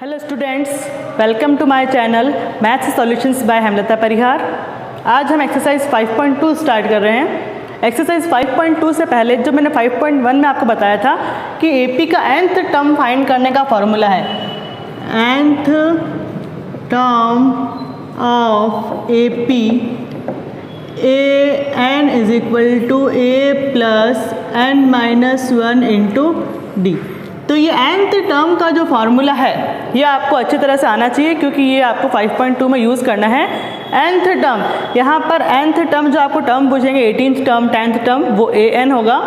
Hello students, welcome to my channel maths solutions by Hemlata Parihar. आज हम exercise 5.2 start कर रहे हैं। एक्सरसाइज 5.2 से पहले जो मैंने 5.1 में आपको बताया था कि एपी का nth टर्म फाइंड करने का फॉर्मूला है nth term of AP an is equal to a plus n minus 1 into d. तो ये nth टर्म का जो फार्मूला है ये आपको अच्छी तरह से आना चाहिए, क्योंकि ये आपको 5.2 में यूज़ करना है। nth टर्म, यहाँ पर nth टर्म जो आपको टर्म पूछेंगे 18th टर्म 10th टर्म वो an होगा।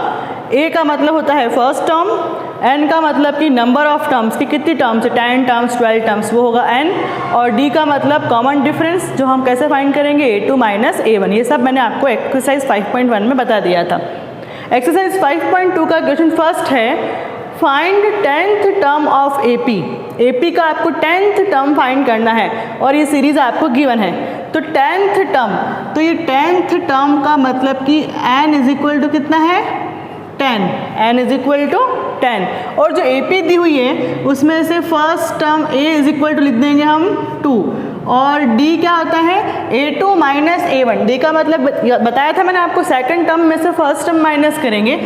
a का मतलब होता है फर्स्ट टर्म, n का मतलब कि नंबर ऑफ टर्म्स की कितनी टर्म्स है 10 टर्म्स 12 टर्म्स वो होगा n, और d का मतलब कॉमन डिफरेंस जो हम कैसे फाइंड करेंगे a2 माइनस a1। ये सब मैंने आपको एक्सरसाइज 5.1 में बता दिया था। एक्सरसाइज 5.2 का क्वेश्चन फर्स्ट है find 10th term of AP. AP का आपको 10th टर्म फाइंड करना है और ये सीरीज आपको गिवन है। तो 10th टर्म, तो ये 10th टर्म का मतलब कि n इज इक्वल टू कितना है 10, n इज इक्वल टू 10, और जो एपी दी हुई है उसमें से first term a is equal to लिख देंगे हम 2, और d क्या होता है a2 माइनस a1। d का मतलब बताया था मैंने आपको, सेकंड टर्म में से फर्स्ट टर्म माइनस करेंगे,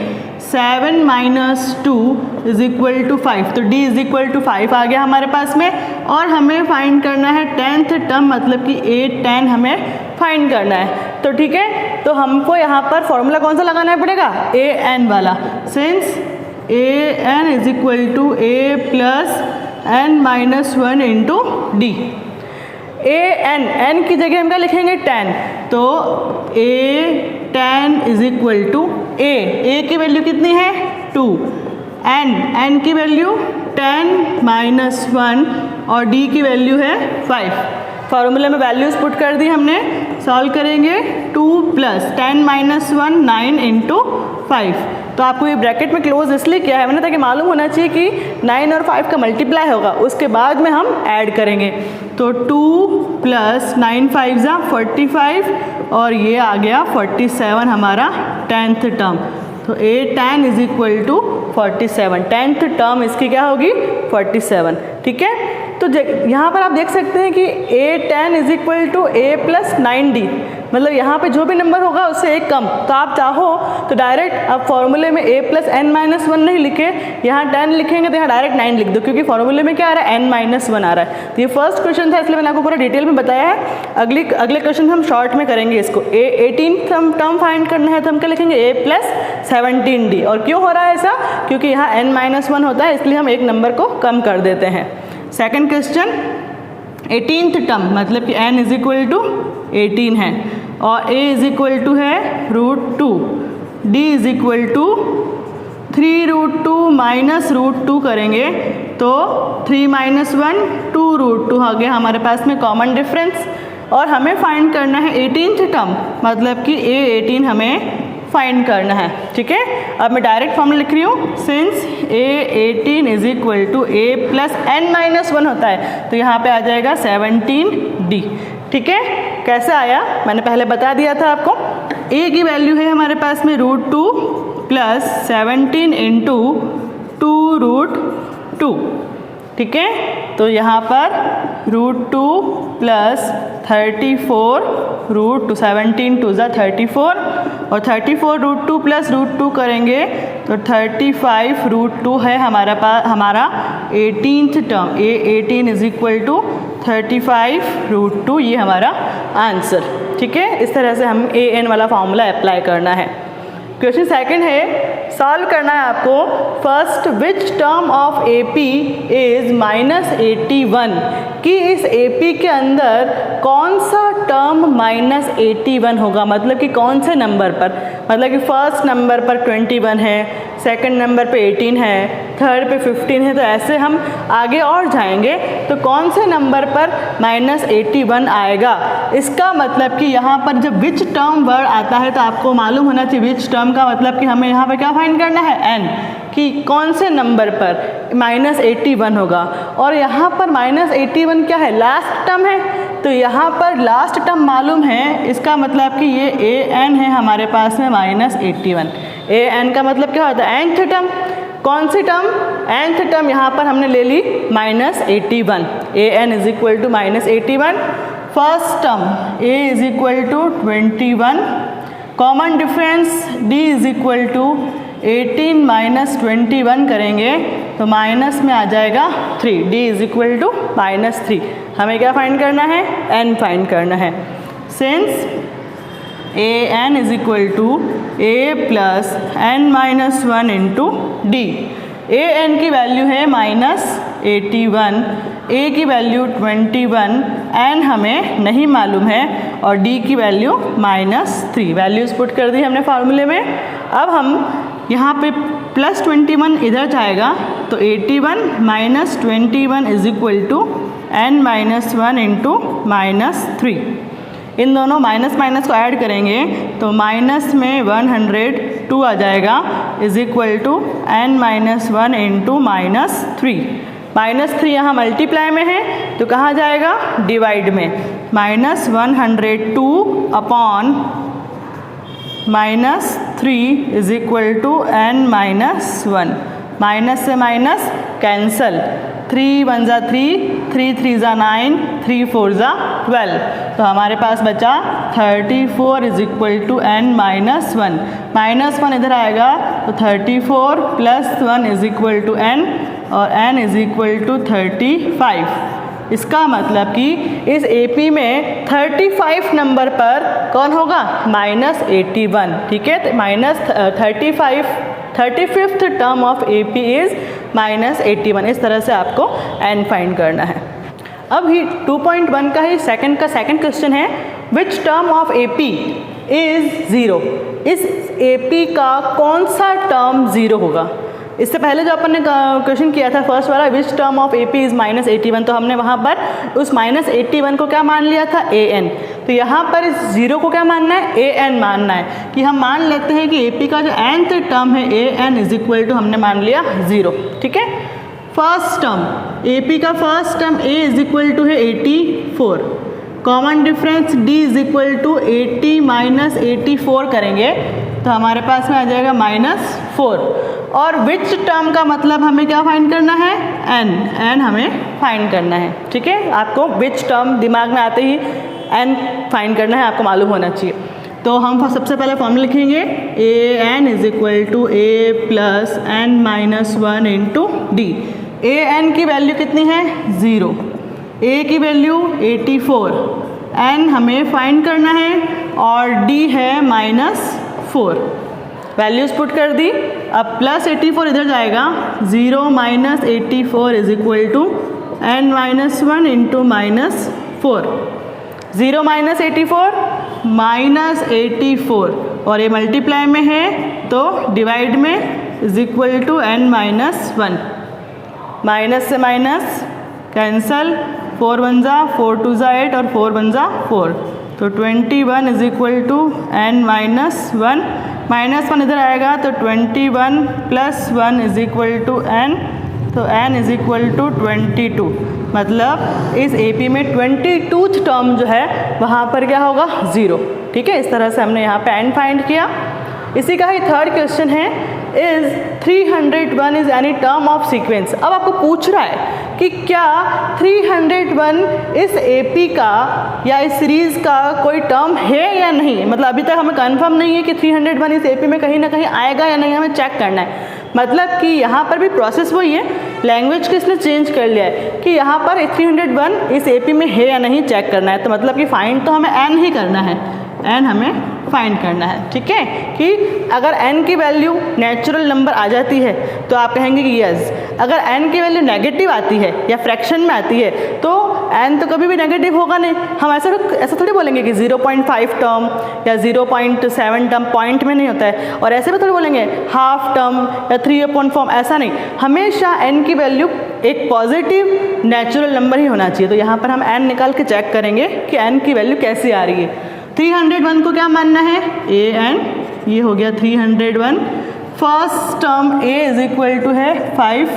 7 माइनस 2 इज इक्वल टू 5। तो d इज इक्वल टू 5 आ गया हमारे पास में, और हमें फाइंड करना है 10th टर्म मतलब कि a10 हमें फाइंड करना है। तो ठीक है, तो हमको यहाँ पर फॉर्मूला कौन सा लगाना पड़ेगा an वाला, since an is equal to a plus n minus 1 into d. n की जगह हम क्या लिखेंगे 10, तो a10 is equal to a की वैल्यू कितनी है 2, n की वैल्यू 10 माइनस 1 और d की वैल्यू है 5। फार्मूले में वैल्यूज पुट कर दी हमने, सॉल्व करेंगे 2 प्लस 10 माइनस 1 9 इंटू 5। तो आपको ये ब्रैकेट में क्लोज इसलिए किया है मैंने ताकि मालूम होना चाहिए कि 9 और 5 का मल्टीप्लाई होगा, उसके बाद में हम ऐड करेंगे। तो 2 प्लस 9 5 जा 45, और ये आ गया 47 हमारा 10th टर्म। तो a10 is equal to 47, 10th term इसकी क्या होगी 47। ठीक है, तो यहाँ पर आप देख सकते हैं कि a10 is equal to a plus 9d, मतलब यहाँ पे जो भी नंबर होगा उससे एक कम। तो आप चाहो तो डायरेक्ट आप फॉर्मूले में a प्लस n माइनस 1 नहीं लिखे, यहाँ 10 लिखेंगे तो यहाँ डायरेक्ट 9 लिख दो, क्योंकि फॉर्मूले में क्या आ रहा है n माइनस 1 आ रहा है। तो ये फर्स्ट क्वेश्चन था, इसलिए मैंने आपको पूरा डिटेल में बताया है। अगले क्वेश्चन हम शॉर्ट में करेंगे इसको। 18 टर्म फाइंड करना है तो हम क्या लिखेंगे a प्लस 17d। और क्यों हो रहा है ऐसा, क्योंकि यहाँ n माइनस 1 होता है, इसलिए हम एक नंबर को कम कर देते हैं। सेकेंड क्वेश्चन 18th टर्म मतलब कि n इज इक्वल टू 18 है, और a इज इक्वल टू है √2, d is equal to 3√2 minus √2 करेंगे तो 3 माइनस 1 2√2 आ गया हमारे पास में कॉमन डिफरेंस। और हमें फाइंड करना है 18th टर्म मतलब कि a18 हमें फाइंड करना है। ठीक है, अब मैं डायरेक्ट फॉर्मूला लिख रही हूँ, since a18 is equal to a plus n minus 1 होता है, तो यहाँ पे आ जाएगा 17d। ठीक है, कैसे आया मैंने पहले बता दिया था आपको। a की वैल्यू है हमारे पास में √2 प्लस 17 इंटू 2√2। ठीक है, तो यहाँ पर √2 प्लस 34 √2, 17 2 ज़ा 34, और 34 √2 प्लस √2 करेंगे तो 35 √2 है हमारा 18th term. a18 is equal to 35 √2, ये हमारा आंसर। ठीक है, इस तरह से हम an वाला फॉर्मूला अप्लाई करना है। क्वेश्चन सेकंड है, सॉल्व करना है आपको first which term of AP is -81, कि इस AP के अंदर कौन सा टर्म -81 होगा, मतलब कि कौन से नंबर पर, मतलब कि फर्स्ट नंबर पर 21 है, सेकंड नंबर पे 18 है, थर्ड पे 15 है, तो ऐसे हम आगे और जाएंगे तो कौन से नंबर पर -81 आएगा। इसका मतलब कि यहाँ पर जब विच टर्म वर्ड आता है तो आपको मालूम होना चाहिए विच टर्म का मतलब कि हमें यहाँ पर क्या फाइंड करना है n, कि कौन से नंबर पर -81 होगा। और यहाँ पर -81 क्या है लास्ट टर्म है, तो यहाँ पर लास्ट टर्म मालूम है, इसका मतलब कि ये an है हमारे पास में -81। an का मतलब क्या होता है nth टर्म, कौन सी टर्म? nth टर्म यहाँ पर हमने ले ली -81, an is equal to -81। First term a is equal to 21, common difference d is equal to 18 minus 21 करेंगे तो माइनस में आ जाएगा 3, d इज इक्वल टू -3। हमें क्या फाइंड करना है? n फाइंड करना है। Since an is equal to a plus n minus 1 into d. an की वैल्यू है -81, a की वैल्यू 21, n हमें नहीं मालूम है और d की वैल्यू -3। वैल्यूज पुट कर दी हमने फार्मूले में। अब हम यहाँ पे +21 इधर जाएगा तो 81 minus 21 is equal to n minus 1 into -3। इन दोनों माइनस माइनस को ऐड करेंगे तो माइनस में 102 आ जाएगा is equal to n minus 1 into -3। -3 यहाँ मल्टीप्लाई में है तो कहाँ जाएगा? डिवाइड में। -102 upon -3 is equal to n minus 1। Minus से माइनस कैंसल, 3 1 जा 3, 3 3 जा 9, 3 4 जा 12, तो हमारे पास बचा 34 is equal to n minus 1। -1 इधर आएगा तो 34 plus 1 is equal to n और n इज इक्वल टू 35। इसका मतलब कि इस AP में 35 नंबर पर कौन होगा? -81। ठीक है, तो -35th term of AP is -81। इस तरह से आपको n फाइंड करना है। अब ही 2.1 का ही सेकंड क्वेश्चन है, विच टर्म ऑफ AP इज 0? इस AP का कौन सा टर्म 0 होगा? इससे पहले जो अपन ने क्वेश्चन किया था फर्स्ट वाला, विच टर्म ऑफ AP इज -81, तो हमने वहाँ पर उस -81 को क्या मान लिया था? an। तो यहाँ पर इस 0 को क्या मानना है? an मानना है। कि हम मान लेते हैं कि AP का जो nth टर्म है an इज इक्वल टू हमने मान लिया 0। ठीक है, फर्स्ट टर्म AP का first term a is equal to है 84, common difference d is equal to 80 minus 84 करेंगे तो हमारे पास में आ जाएगा -4। और विच टर्म का मतलब हमें क्या फाइंड करना है? n हमें फाइंड करना है। ठीक है, आपको विच टर्म दिमाग में आते ही n फाइंड करना है, आपको मालूम होना चाहिए। तो हम सबसे पहले फॉर्मूला लिखेंगे an is equal to a plus n minus 1 into d. an की वैल्यू कितनी है? 0, a की वैल्यू 84, n हमें फाइंड करना है और d है -4। वैल्यूज पुट कर दी। अब +84 इधर जाएगा, 0 minus 84 is equal to n minus 1 into -4। 0 minus 84 -84 और ये मल्टीप्लाई में है तो डिवाइड में is equal to n minus 1। Minus से माइनस कैंसल, 4 1 जा 4 2 जा 8 और 4 1 जा 4, तो 21 is equal to n minus 1। -1 इधर आएगा तो 21 plus 1 is equal to n, तो n इज इक्वल टू 22। मतलब इस AP में 22th टर्म जो है वहाँ पर क्या होगा? 0। ठीक है, इस तरह से हमने यहाँ पे n फाइंड किया। इसी का ही थर्ड क्वेश्चन है, is 301 is any term of sequence. अब आपको पूछ रहा है कि क्या 301 इस AP का या इस सीरीज़ का कोई टर्म है या नहीं। मतलब अभी तक हमें कंफर्म नहीं है कि 301 इस AP में कहीं ना कहीं आएगा या नहीं, हमें चेक करना है। मतलब कि यहाँ पर भी प्रोसेस वही है, लैंग्वेज को इसने चेंज कर लिया है कि यहाँ पर 301 इस AP में है या नहीं चेक करना है। तो मतलब कि फाइंड तो हमें n ही करना है, n हमें फाइंड करना है। ठीक है, कि अगर n की वैल्यू नेचुरल नंबर आ जाती है तो आप कहेंगे कि यस, अगर n की वैल्यू नेगेटिव आती है या फ्रैक्शन में आती है तो n तो कभी भी नेगेटिव होगा नहीं। हम ऐसा थोड़ी बोलेंगे कि 0.5 टर्म या 0.7 टर्म पॉइंट में नहीं होता है, और ऐसे भी थोड़ी बोलेंगे हाफ टर्म या 3/4, ऐसा नहीं। हमेशा n की वैल्यू एक पॉजिटिव नेचुरल नंबर ही होना चाहिए। तो यहाँ पर हम n निकाल के चेक करेंगे कि n की वैल्यू कैसी आ रही है। 301 को क्या मानना है? an, ये हो गया 301। First term a is equal to है 5,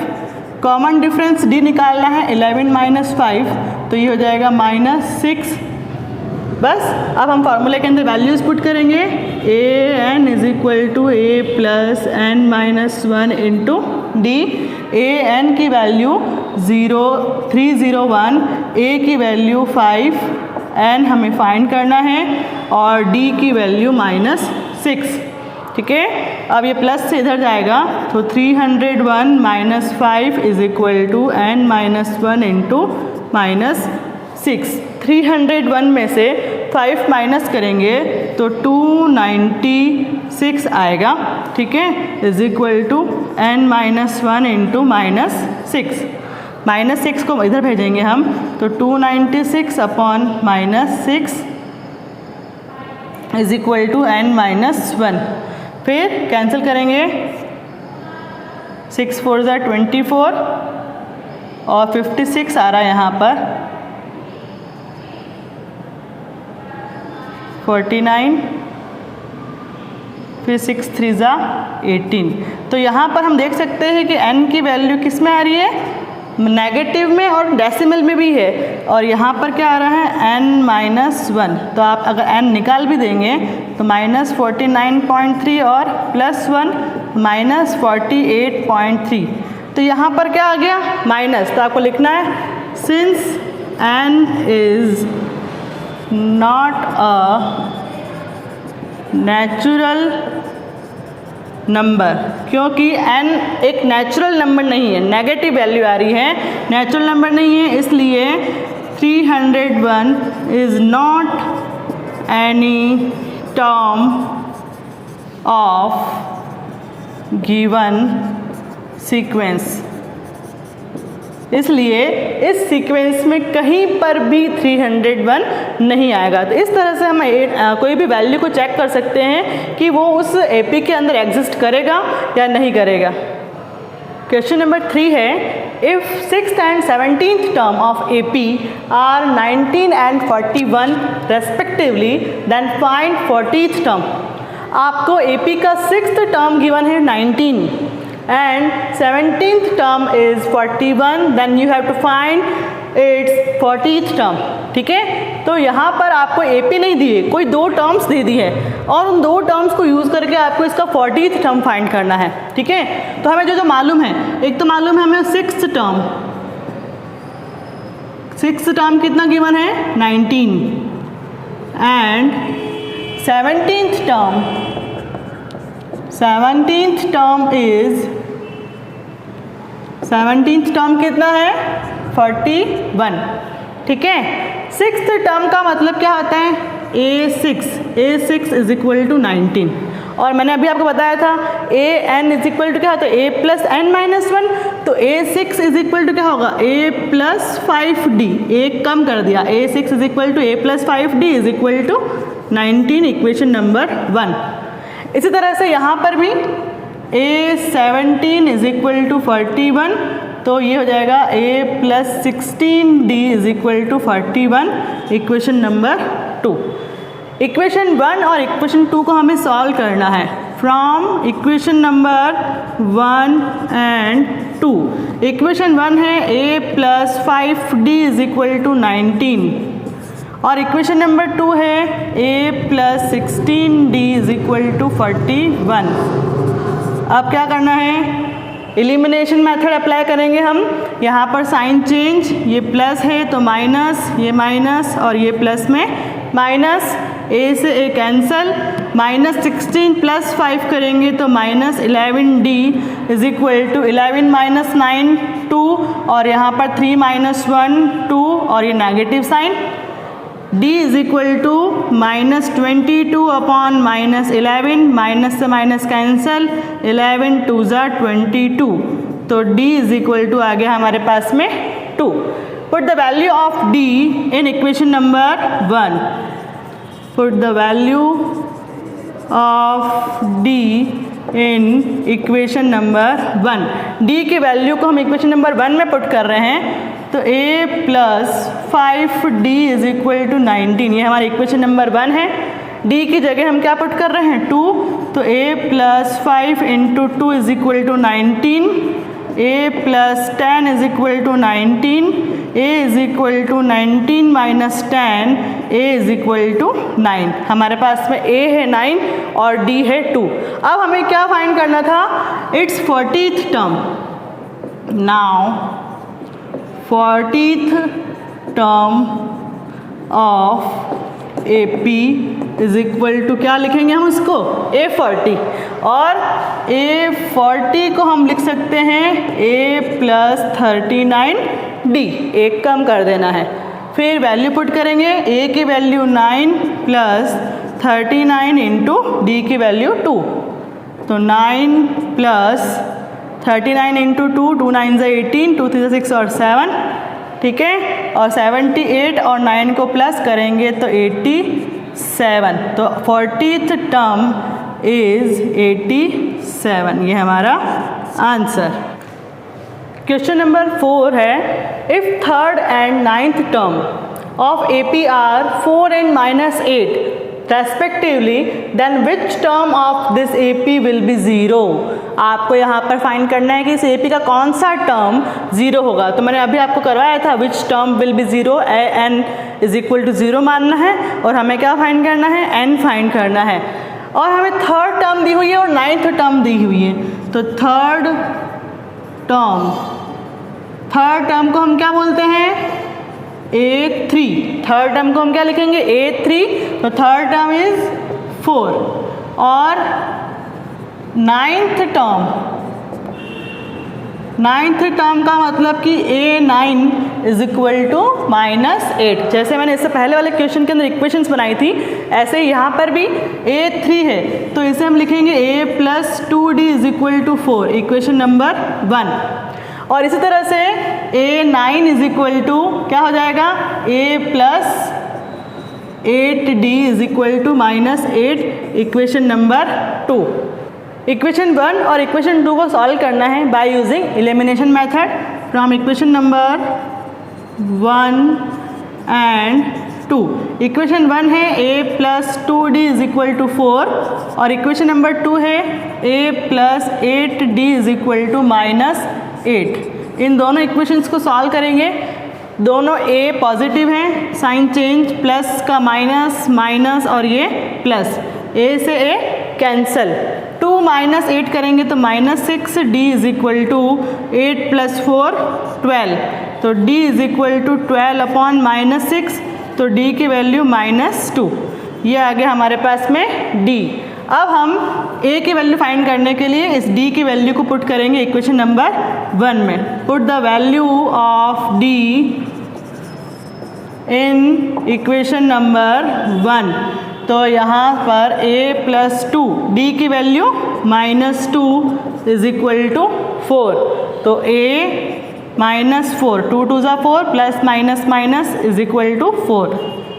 कॉमन डिफरेंस d निकालना है 11 माइनस 5, तो ये हो जाएगा -6। बस अब हम फार्मूले के अंदर वैल्यूज पुट करेंगे, an is equal to a plus n minus 1 into d, a n की वैल्यू 301, ए की वैल्यू 5, एन हमें फाइंड करना है और डी की वैल्यू -6। ठीक है, अब ये प्लस से इधर जाएगा तो 301 - 5 is equal to n - 1 into -6। 301 में से 5 माइनस करेंगे तो 296 आएगा। ठीक है, is equal to n - 1 into -6। -6 को इधर भेजेंगे हम तो 296 upon -6 is equal to n - 1। फिर कैंसिल करेंगे, 6 4 ज़ा 24 और 56 आ रहा है यहाँ पर 49, फिर 6 3 ज़ा 18। तो यहाँ पर हम देख सकते हैं कि n की वैल्यू किस में आ रही है, नेगेटिव में और डेसिमल में भी है। और यहाँ पर क्या आ रहा है n - 1। तो आप अगर n निकाल भी देंगे तो -49.3 और +1 -48.3। तो यहाँ पर क्या आ गया माइनस, तो आपको लिखना है since n is not a natural number, क्योंकि n एक नेचुरल नंबर नहीं है, नेगेटिव वैल्यू आ रही है, नेचुरल नंबर नहीं है, इसलिए 301 is not any term of given sequence. इसलिए इस सीक्वेंस में कहीं पर भी 301 नहीं आएगा। तो इस तरह से हम कोई भी वैल्यू को चेक कर सकते हैं कि वो उस एपी के अंदर एग्जिस्ट करेगा या नहीं करेगा। क्वेश्चन नंबर 3 है, if 6th and 17th term of AP are 19 and 41 respectively, then find 40th term. आपको एपी का 6th टर्म गिवन है 19 and 17th term is 41, then you have to find its 40th term। ठीक है, तो यहाँ पर आपको AP नहीं दिए, कोई 2 टर्म्स दे दी है और उन 2 टर्म्स को यूज़ करके आपको इसका 40th टर्म फाइंड करना है। ठीक है, तो हमें जो मालूम है, एक तो मालूम है हमें 6th टर्म, 6th टर्म कितना गिवन है 19 and 17th term is 17th term कितना है 41। ठीक है, 6th टर्म का मतलब क्या होता है A6 इज इक्वल टू 19। और मैंने अभी आपको बताया था AN इज इक्वल टू क्या होता है A प्लस n माइनस 1। तो A6 इज इक्वल टू क्या होगा A प्लस 5D, एक कम कर दिया, A6 is equal to A plus 5D is equal to 19, equation number 1। इसी तरह से यहाँ पर भी A17 इज इक्वल टू 41, तो ये हो जाएगा A plus 16D is equal to 41, equation number 2। Equation 1 और इक्वेशन 2 को हमें सॉल्व करना है from equation number 1 and 2। Equation 1 है A plus 5D is equal to 19 और इक्वेशन नंबर 2 है A plus 16D is equal to 41। अब क्या करना है, एलिमिनेशन मेथड अप्लाई करेंगे हम। यहाँ पर साइन चेंज, ये प्लस है तो माइनस, ये माइनस और ये प्लस में माइनस, ए से ए कैंसल, -16 प्लस 5 करेंगे तो -11D is equal to 11 minus 9 2 और यहाँ पर 3 माइनस 1 2 और ये negative sign, D is equal to -22 upon -11, minus से माइनस कैंसल, 11 2 ज़ा 22, तो D इज इक्वल टू आ गया हमारे पास में 2। Put the value of D in equation number 1। Put the value of D in equation number 1। D की value को हम इक्वेशन नंबर 1 में पुट कर रहे हैं, तो A plus 5D is equal to 19, ये हमारी इक्वेशन नंबर 1 है। D की जगह हम क्या पुट कर रहे हैं 2, तो A plus 5 into 2 is equal to 19, A plus 10 is equal to 19, a is equal to 19 minus 10, a is equal to 9। हमारे पास में a है 9 और d है 2। अब हमें क्या फाइंड करना था? It's 40th term. Now 40th term of AP is equal to क्या लिखेंगे हम उसको? A40। और A40 को हम लिख सकते हैं A प्लस 39D, एक कम कर देना है। फिर वैल्यू पुट करेंगे, A की वैल्यू 9 प्लस 39 इंटू D की वैल्यू 2, तो 9 प्लस 39 इंटू 2, 2 9 ज़ा 18, 2 3 ज़ा 6 और 7, ठीक है। और 78 और 9 को प्लस करेंगे तो 87, तो 40th टर्म इज 87, ये हमारा आंसर। क्वेश्चन नंबर 4 है, if third and ninth term of AP are 4 and -8 respectively, then which term of this AP will be 0। आपको यहाँ पर फाइंड करना है कि इस AP का कौन सा टर्म 0 होगा। तो मैंने अभी आपको करवाया था which term will be 0, n is equal to 0 मानना है और हमें क्या फाइंड करना है? n फाइंड करना है। और हमें थर्ड टर्म दी हुई है और नाइन्थ टर्म दी हुई है, तो थर्ड टर्म को हम क्या बोलते हैं? A3। थर्ड टर्म को हम क्या लिखेंगे? A3, तो थर्ड टर्म इज 4। और नाइन्थ टर्म का मतलब कि A9 इज इक्वल टू -8। जैसे मैंने इससे पहले वाले क्वेश्चन के अंदर इक्वेशंस बनाई थी, ऐसे यहाँ पर भी A3 है, तो इसे हम लिखेंगे A plus 2D is equal to 4, equation number 1। और इसी तरह से A9 इज इक्वल टू क्या हो जाएगा? A plus 8D is equal to -8, equation number 2। Equation 1 और इक्वेशन 2 को सॉल्व करना है by using elimination method from equation number 1 and 2। Equation 1 है A plus 2D is equal to 4 और इक्वेशन नंबर 2 है A plus 8D is equal to -8। इन दोनों equations को सॉल्व करेंगे। दोनों A पॉजिटिव हैं, साइन चेंज, प्लस का माइनस, माइनस और ये प्लस, A से A कैंसल। 2 - 8 करेंगे तो -6D is equal to 8 plus 4 12, तो D is equal to 12 upon -6, तो D की वैल्यू -2। ये आ गया हमारे पास में D। अब हम A की वैल्यू फाइंड करने के लिए इस D की वैल्यू को पुट करेंगे इक्वेशन नंबर 1 में। Put the value of D in equation number 1, तो यहाँ पर A प्लस 2, D की वैल्यू -2 इज इक्वल टू 4, तो A -4, 2 2 ज़ा 4 plus minus minus is equal to 4।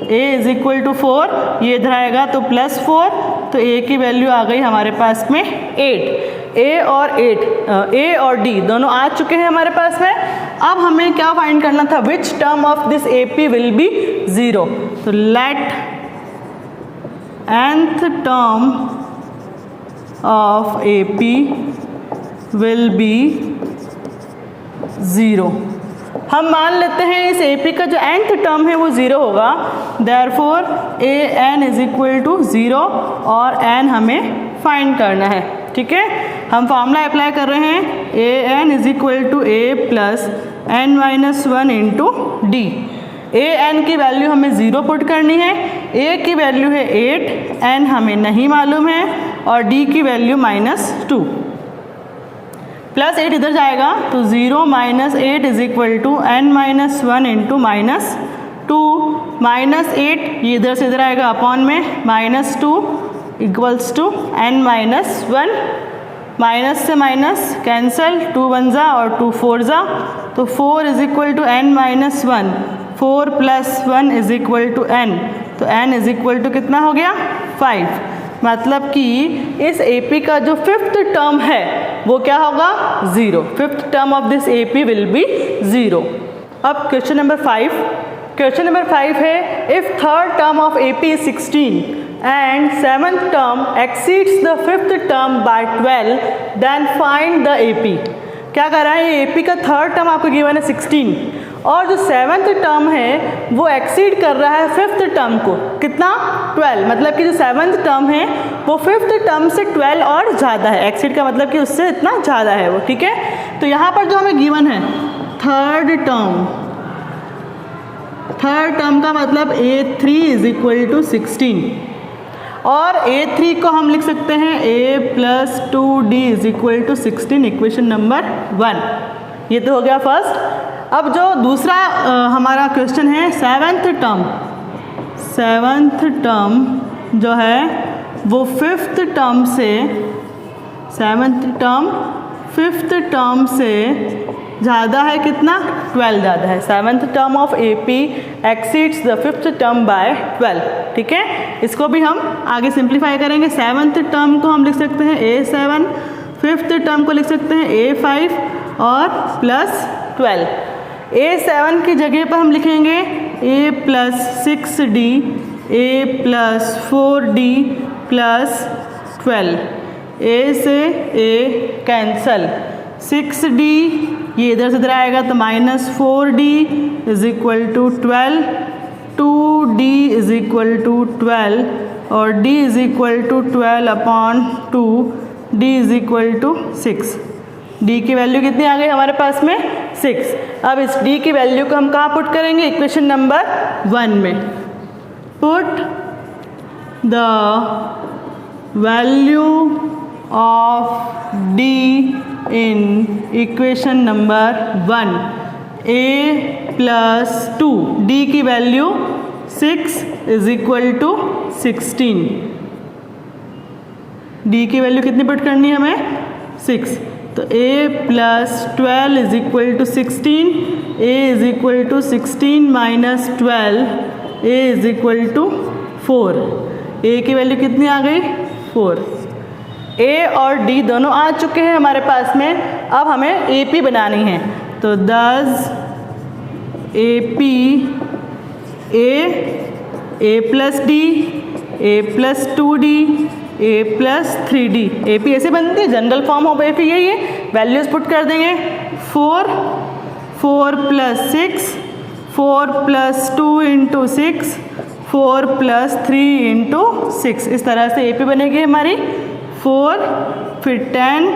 A is equal to 4, ये इधर आएगा तो +4, तो A की वैल्यू आ गई हमारे पास में 8। A और D दोनों आ चुके हैं हमारे पास में। अब हमें क्या फाइंड करना था? Which term of this AP will be 0। तो let nth term of AP will be 0। हम मान लेते हैं इस AP का जो nth टर्म है वो 0 होगा, therefore an is equal to 0 और n हमें फाइंड करना है। ठीक है, हम फॉर्मूला अप्लाई कर रहे हैं an is equal to A plus n-1 into D। an की वैल्यू हमें 0 पुट करनी है, A की वैल्यू है 8, n हमें नहीं मालूम है और D की वैल्यू -2। +8 इधर जाएगा तो 0 - 8 is equal to n-1 into -2, -8 ये इधर से इधर आएगा अपॉन में -2 इक्वल्स टू n-1, माइनस से माइनस कैंसल, 2 1 ज़ा और 2 4 ज़ा, तो 4 is equal to n-1, 4 + 1 is equal to n, तो n इज इक्वल टू कितना हो गया? 5। मतलब कि इस AP का जो 5th टर्म है वो क्या होगा? 0। 5th term of this AP will be 0। अब क्वेश्चन नंबर 5। क्वेश्चन नंबर 5 है, if third term of AP is 16 and 7th term exceeds the 5th term by 12, then find the AP। क्या कर रहा है? ये AP का थर्ड टर्म आपको given है 16 और जो 7th टर्म है वो एक्सीड कर रहा है 5th टर्म को, कितना 12, मतलब कि जो 7th टर्म है वो 5th टर्म से 12 और ज़्यादा है, एक्सीड का मतलब कि उससे इतना ज़्यादा है वो, ठीक है। तो यहाँ पर जो हमें गिवन है थर्ड टर्म का मतलब A3 इज इक्वल टू 16, और A3 को हम लिख सकते हैं A plus 2D is equal to 16, equation number 1। ये तो हो गया फर्स्ट। अब जो दूसरा हमारा क्वेश्चन है 7th टर्म जो है वो 5th टर्म से 5th टर्म से ज़्यादा है, कितना 12 ज़्यादा है। 7th term of AP exceeds the 5th term by 12, ठीक है। इसको भी हम आगे सिंप्लीफाई करेंगे। 7th टर्म को हम लिख सकते हैं A7, 5th टर्म को लिख सकते हैं A5 और प्लस 12। A7 की जगह पर हम लिखेंगे A plus 6D, A plus 4D plus 12। A से A कैंसल, 6D ये इधर से इधर आएगा तो minus 4D is equal to 12, 2D is equal to 12 और D is equal to 12 upon 2, D is equal to 6। D की वैल्यू कितनी आ गई हमारे पास में 6। अब इस D की वैल्यू को हम कहाँ पुट करेंगे, इक्वेशन नंबर 1 में। Put the value of D in equation number 1, A plus 2, D की value 6 is equal to 16। D की वैल्यू कितनी पुट करनी है हमें 6, तो A plus 12 is equal to 16, A is equal to 16 minus 12, A is equal to 4। A की value कितनी आ गई 4। A और D दोनों आ चुके हैं हमारे पास में। अब हमें AP बनानी है, तो 10 AP A plus D, A plus 2D, A plus 3D। AP ऐसे बनती है, जनरल फॉर्म ऑफ AP यही है। वैल्यूज पुट कर देंगे 4 plus 6, 4 plus 2 into 6, 4 plus 3 into 6। इस तरह से AP बनेगी हमारी। 4 फिर 10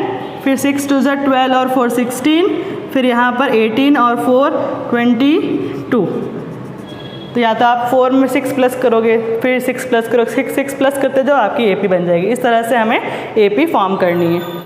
फिर 6 2 12 और 4 16, फिर यहाँ पर 18 और 4 22। तो या तो आप 4 में 6 प्लस करोगे, फिर 6 प्लस करोगे, 6 प्लस करते जाओ, आपकी AP बन जाएगी। इस तरह से हमें AP फॉर्म करनी है।